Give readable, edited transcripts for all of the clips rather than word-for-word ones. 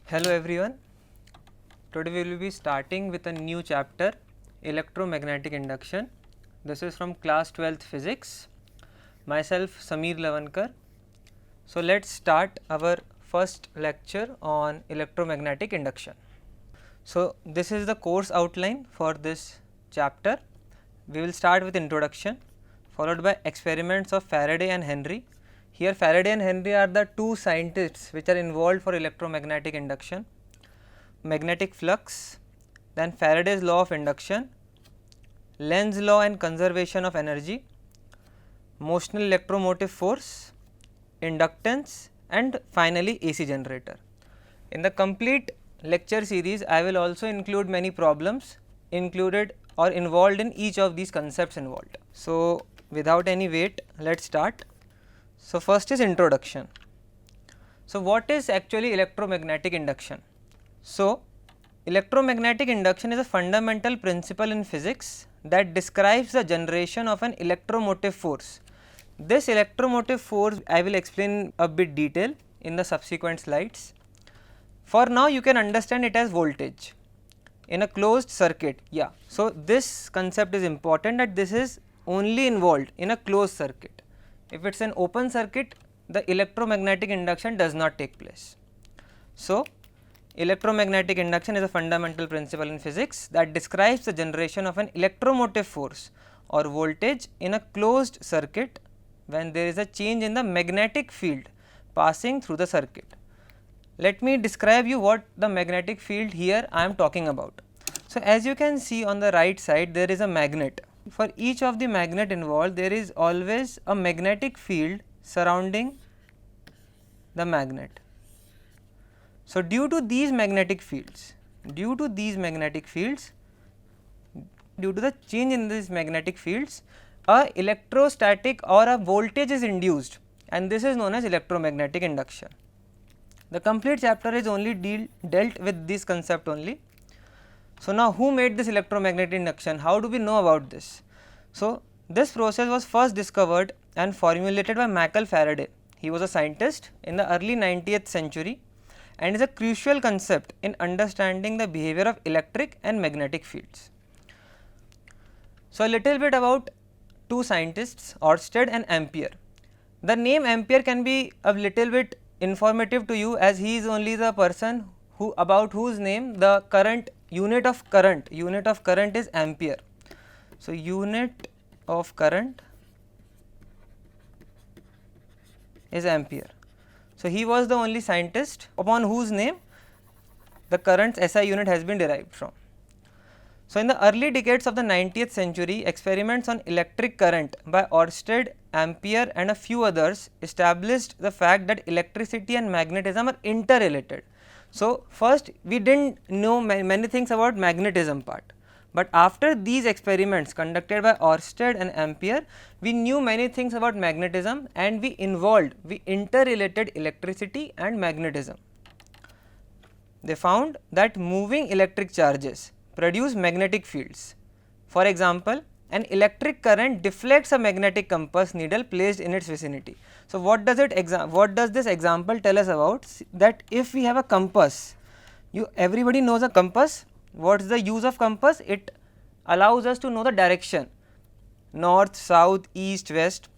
Hello everyone, today we will be starting with a new chapter, electromagnetic induction. This is from class 12th physics, myself Sameer Lavankar. So let's start our first lecture on electromagnetic induction. So this is the course outline for this chapter. We will start with introduction followed by experiments of Faraday and Henry. Here Faraday and Henry are the two scientists which are involved for electromagnetic induction. Magnetic flux, then Faraday's law of induction, Lenz's law and conservation of energy, motional electromotive force, inductance, and finally AC generator. In the complete lecture series, I will also include many problems included or involved in each of these concepts involved. So without any wait, let's start. So first is introduction. So what is actually electromagnetic induction? So electromagnetic induction is a fundamental principle in physics that describes the generation of an electromotive force. This electromotive force I will explain a bit detail in the subsequent slides. For now you can understand it as voltage in a closed circuit. Yeah, so this concept is important, that this is only involved in a closed circuit. If it is an open circuit, the electromagnetic induction does not take place. So electromagnetic induction is a fundamental principle in physics that describes the generation of an electromotive force or voltage in a closed circuit when there is a change in the magnetic field passing through the circuit. Let me describe you what the magnetic field here I am talking about. So as you can see on the right side, there is a magnet. For each of the magnet involved, there is always a magnetic field surrounding the magnet. So due to these magnetic fields, due to the change in these magnetic fields, a electrostatic or a voltage is induced, and this is known as electromagnetic induction. The complete chapter is only dealt with this concept only. So now who made this electromagnetic induction? How do we know about this? So this process was first discovered and formulated by Michael Faraday. He was a scientist in the early 19th century and is a crucial concept in understanding the behavior of electric and magnetic fields. So a little bit about two scientists, Oersted and Ampere. The name Ampere can be a little bit informative to you, as he is only the person about whose name the unit of current is ampere. So unit of current is ampere. So he was the only scientist upon whose name the current's SI unit has been derived from. So in the early decades of the 19th century, experiments on electric current by Oersted, Ampere and a few others established the fact that electricity and magnetism are interrelated. So first we didn't know many things about magnetism part, but after these experiments conducted by Oersted and Ampere, we knew many things about magnetism and we interrelated electricity and magnetism. They found that moving electric charges produce magnetic fields. For example, an electric current deflects a magnetic compass needle placed in its vicinity. So what does this example tell us about? That if we have a compass, everybody knows a compass. What is the use of compass? It allows us to know the direction, north, south, east, west.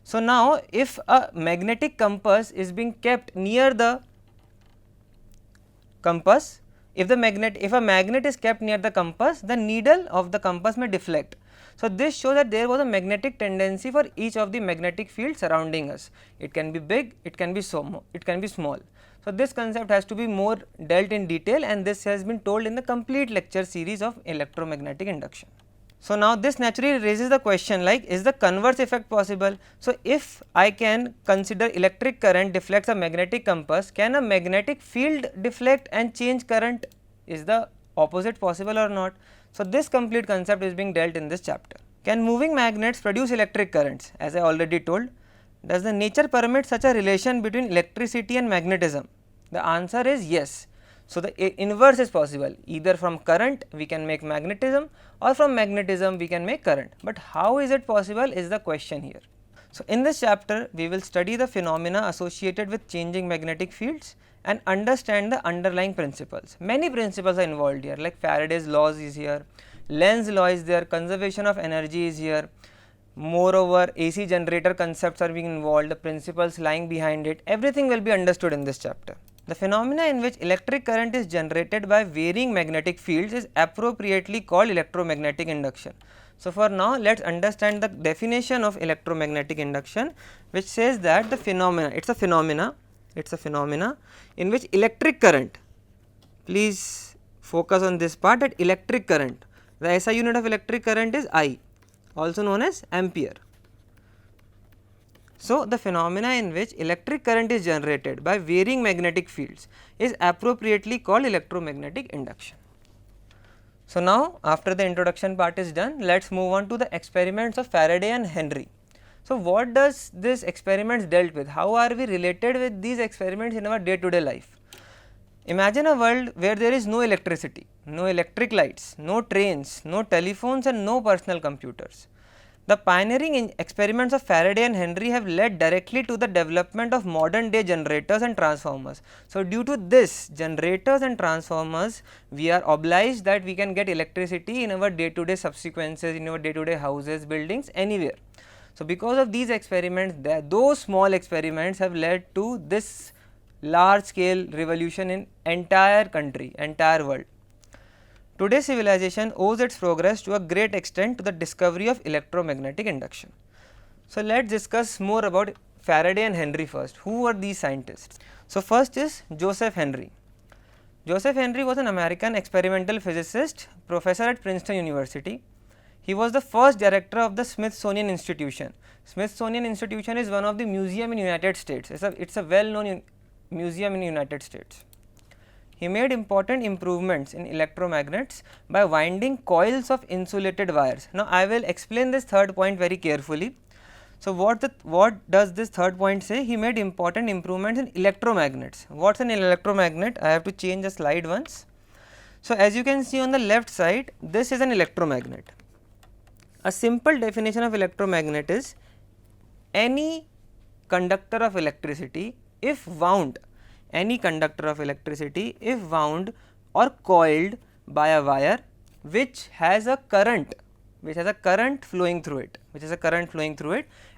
So now if a magnetic compass is being kept near the compass, if a magnet is kept near the compass, the needle of the compass may deflect. So this shows that there was a magnetic tendency for each of the magnetic fields surrounding us. It can be big, it can be small. So this concept has to be more dealt in detail, and this has been told in the complete lecture series of electromagnetic induction. So now this naturally raises the question, like, is the converse effect possible? So if I can consider electric current deflects a magnetic compass, can a magnetic field deflect and change current? Is the opposite possible or not? So this complete concept is being dealt in this chapter. Can moving magnets produce electric currents? As I already told, does the nature permit such a relation between electricity and magnetism? The answer is yes. So the inverse is possible, either from current we can make magnetism or from magnetism we can make current, but how is it possible is the question here. So in this chapter we will study the phenomena associated with changing magnetic fields and understand the underlying principles. Many principles are involved here, like Faraday's laws is here, Lenz's law is there, conservation of energy is here. Moreover, AC generator concepts are being involved, the principles lying behind it, everything will be understood in this chapter. The phenomena in which electric current is generated by varying magnetic fields is appropriately called electromagnetic induction. So, for now let us understand the definition of electromagnetic induction, which says that the phenomena, it is a phenomena in which electric current, please focus on this part, that electric current, the SI unit of electric current is I, also known as ampere. So, the phenomena in which electric current is generated by varying magnetic fields is appropriately called electromagnetic induction. So, now after the introduction part is done, let us move on to the experiments of Faraday and Henry. So, what does this experiments dealt with? How are we related with these experiments in our day to day life? Imagine a world where there is no electricity, no electric lights, no trains, no telephones and no personal computers. The pioneering experiments of Faraday and Henry have led directly to the development of modern day generators and transformers. So, due to this generators and transformers, we are obliged that we can get electricity in our day to day subsequences, in our day to day houses, buildings, anywhere. So, because of these experiments, those small experiments have led to this large scale revolution in entire country, entire world. Today's civilization owes its progress to a great extent to the discovery of electromagnetic induction. So, let us discuss more about Faraday and Henry first. Who were these scientists? So, first is Joseph Henry. Joseph Henry was an American experimental physicist, professor at Princeton University. He was the first director of the Smithsonian Institution. Smithsonian Institution is one of the museum in United States. It is a well known museum in United States. He made important improvements in electromagnets by winding coils of insulated wires. Now, I will explain this third point very carefully. So, what does this third point say? He made important improvements in electromagnets. What is an electromagnet? I have to change the slide once. So, as you can see on the left side, this is an electromagnet. A simple definition of electromagnet is any conductor of electricity if wound, any conductor of electricity if wound or coiled by a wire which has a current, flowing through it,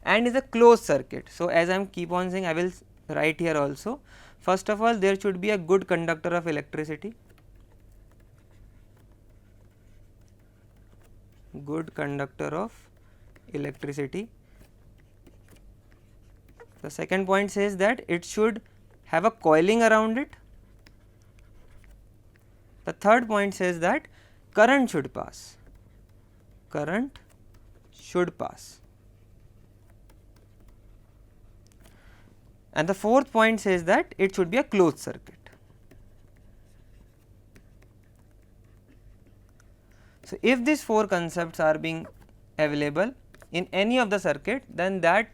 and is a closed circuit. So, as I am keep on saying, I will write here also. First of all, there should be a good conductor of electricity, good conductor of electricity. The second point says that it should have a coiling around it. The third point says that current should pass, and the fourth point says that it should be a closed circuit. So, if these four concepts are being available in any of the circuit, then that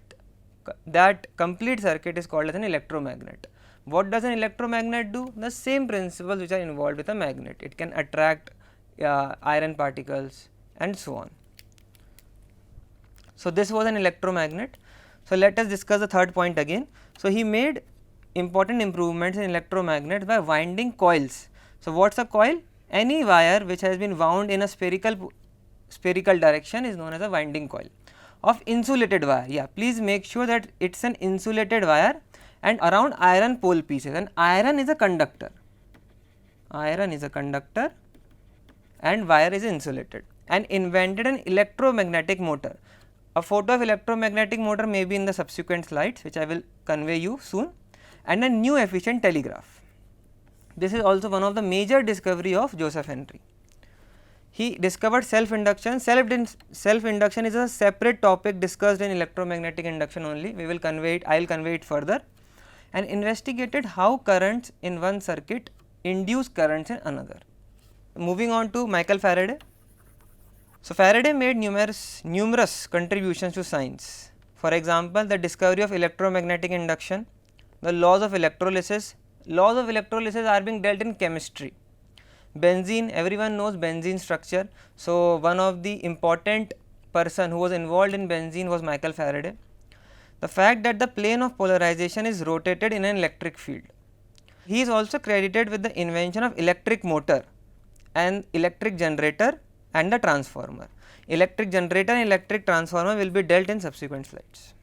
complete circuit is called as an electromagnet. What does an electromagnet do? The same principles which are involved with a magnet. It can attract iron particles and so on. So, this was an electromagnet. So, let us discuss the third point again. So, he made important improvements in electromagnets by winding coils. So, what is a coil? Any wire which has been wound in a spherical direction is known as a winding coil. Of insulated wire, yeah, please make sure that it is an insulated wire and around iron pole pieces, and iron is a conductor, and wire is insulated, and invented an electromagnetic motor. A photo of electromagnetic motor may be in the subsequent slides, which I will convey you soon, and a new efficient telegraph. This is also one of the major discovery of Joseph Henry. He discovered self-induction. Self-induction is a separate topic discussed in electromagnetic induction only. We will convey it, I will convey it further, and investigated how currents in one circuit induce currents in another. Moving on to Michael Faraday. So, Faraday made numerous contributions to science. For example, the discovery of electromagnetic induction, the laws of electrolysis. Laws of electrolysis are being dealt in chemistry. Benzene, everyone knows benzene structure. So, one of the important person who was involved in benzene was Michael Faraday. The fact that the plane of polarization is rotated in an electric field. He is also credited with the invention of electric motor and electric generator and the transformer. Electric generator and electric transformer will be dealt in subsequent slides.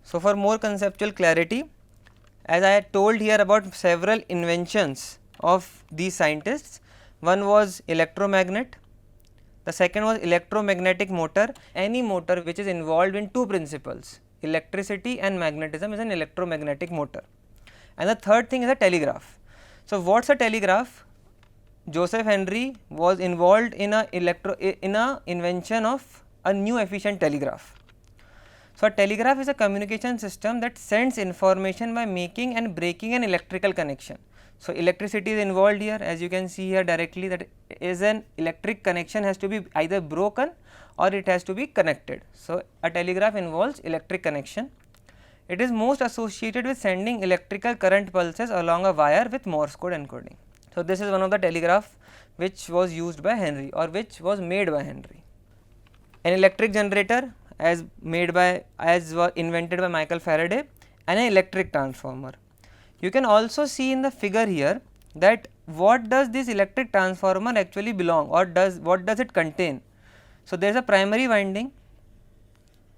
So, for more conceptual clarity, as I had told here about several inventions of these scientists, one was electromagnet, the second was electromagnetic motor. Any motor which is involved in two principles, electricity and magnetism, is an electromagnetic motor. And the third thing is a telegraph. So, what is a telegraph? Joseph Henry was involved in a invention of a new efficient telegraph. So, a telegraph is a communication system that sends information by making and breaking an electrical connection. So, electricity is involved here, as you can see here directly, that is an electric connection has to be either broken or it has to be connected. So, a telegraph involves electric connection. It is most associated with sending electrical current pulses along a wire with Morse code encoding. So, this is one of the telegraph which was used by Henry or which was made by Henry. An electric generator was invented by Michael Faraday, and an electric transformer. You can also see in the figure here that what does this electric transformer actually belong, or what does it contain. So, there is a primary winding.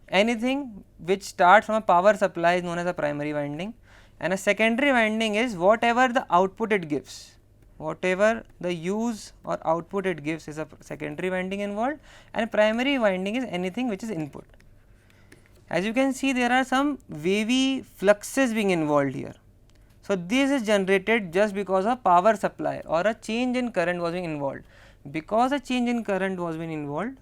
Anything which starts from a power supply is known as a primary winding, and a secondary winding is whatever the output it gives. Whatever the use or output it gives is a secondary winding involved, and primary winding is anything which is input. As you can see, there are some wavy fluxes being involved here. So, this is generated just because of power supply or a change in current was being involved. Because a change in current was being involved,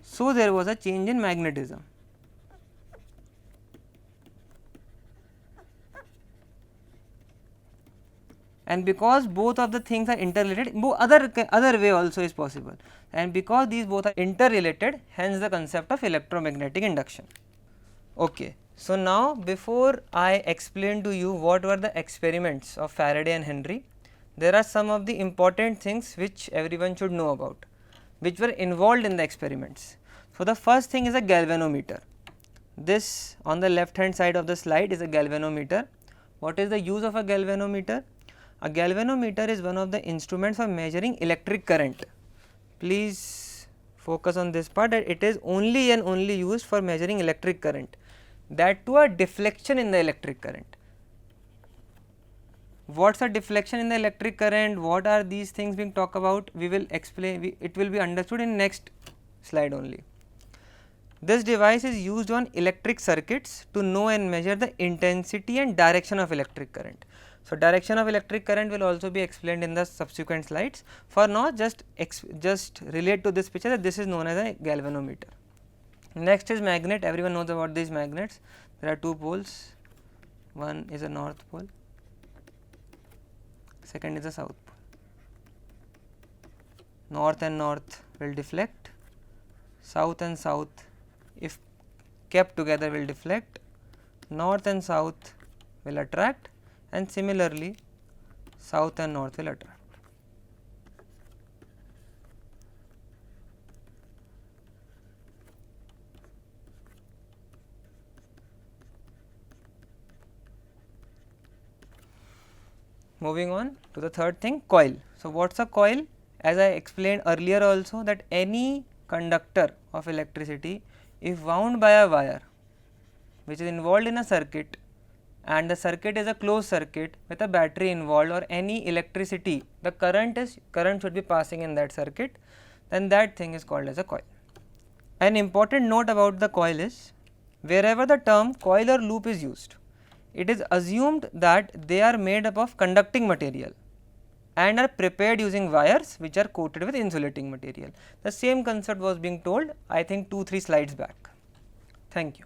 so there was a change in magnetism. And because both of the things are interrelated, other way also is possible, and because these both are interrelated, hence the concept of electromagnetic induction. Okay. So, now before I explain to you what were the experiments of Faraday and Henry, there are some of the important things which everyone should know about, which were involved in the experiments. So, the first thing is a galvanometer. This on the left hand side of the slide is a galvanometer. What is the use of a galvanometer? A galvanometer is one of the instruments for measuring electric current. Please focus on this part, that it is only and only used for measuring electric current, that too a deflection in the electric current. What is a deflection in the electric current? What are these things being talked about? We will explain, it will be understood in next slide only. This device is used on electric circuits to know and measure the intensity and direction of electric current. So, direction of electric current will also be explained in the subsequent slides. For now, just relate to this picture that this is known as a galvanometer. Next is magnet. Everyone knows about these magnets. There are two poles, one is a north pole, second is a south pole. North and north will deflect, south and south if kept together will deflect, north and south will attract, and similarly south and north will attract. Moving on to the third thing, coil. So, what is a coil? As I explained earlier also, that any conductor of electricity, if wound by a wire which is involved in a circuit, and the circuit is a closed circuit with a battery involved or any electricity, the current should be passing in that circuit, then that thing is called as a coil. An important note about the coil is, wherever the term coil or loop is used, it is assumed that they are made up of conducting material and are prepared using wires which are coated with insulating material. The same concept was being told, I think 2-3 slides back. Thank you.